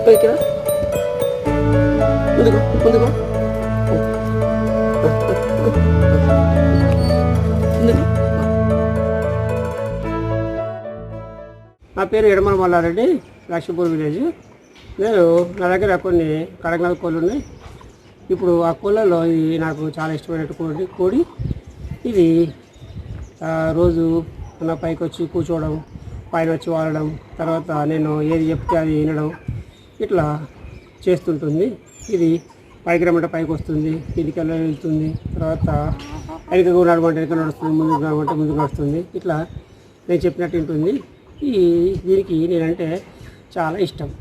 పైకి రా, ముందుకు ముందుకు ముందుకు. నా పేరు ఎడమల మల్లారెడ్డి, లక్ష్మీపూర్ విలేజ్. నా దగ్గర కొన్ని కడగనాథ కోళ్ళు ఉన్నాయి. ఇప్పుడు ఆ కోళ్ళలో ఇది నాకు చాలా ఇష్టమైన కోడి. ఇది రోజు నా పైకి వచ్చి కూర్చోవడం, పైన వచ్చి వాడడం, తర్వాత నేను ఏది చెప్తే అది వినడం, ఇట్లా చేస్తుంటుంది. ఇది పైకి రమ్మంటే పైకి వస్తుంది, కిందికి వెళ్తుంది, తర్వాత వెనక నడమంటే వెనక నడుస్తుంది, ముందుకు నడమంటే ముందుకు నడుస్తుంది. ఇట్లా నేను చెప్పినట్టు ఉంటుంది. దీనికి నేనంటే చాలా ఇష్టం.